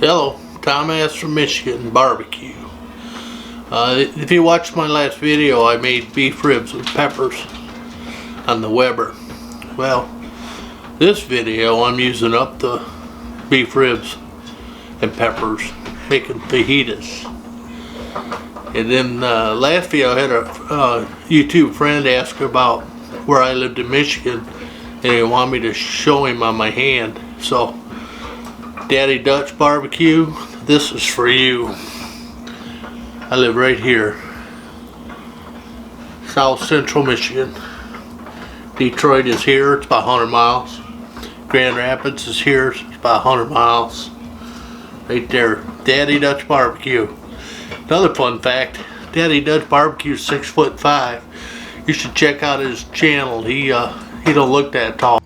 Hello, Tom S. from Michigan Barbecue. If you watched my last video, I made beef ribs with peppers on the Weber. Well, this video I'm using up the beef ribs and peppers, making fajitas. And then last video I had a YouTube friend ask about where I lived in Michigan, and he wanted me to show him on my hand. So, Daddy Dutch Barbecue, this is for you. I live right here, South Central Michigan. Detroit is here, it's about 100 miles. Grand Rapids is here, it's about 100 miles. Right there, Daddy Dutch Barbecue. Another fun fact, Daddy Dutch Barbecue is 6'5". You should check out his channel. He don't look that tall.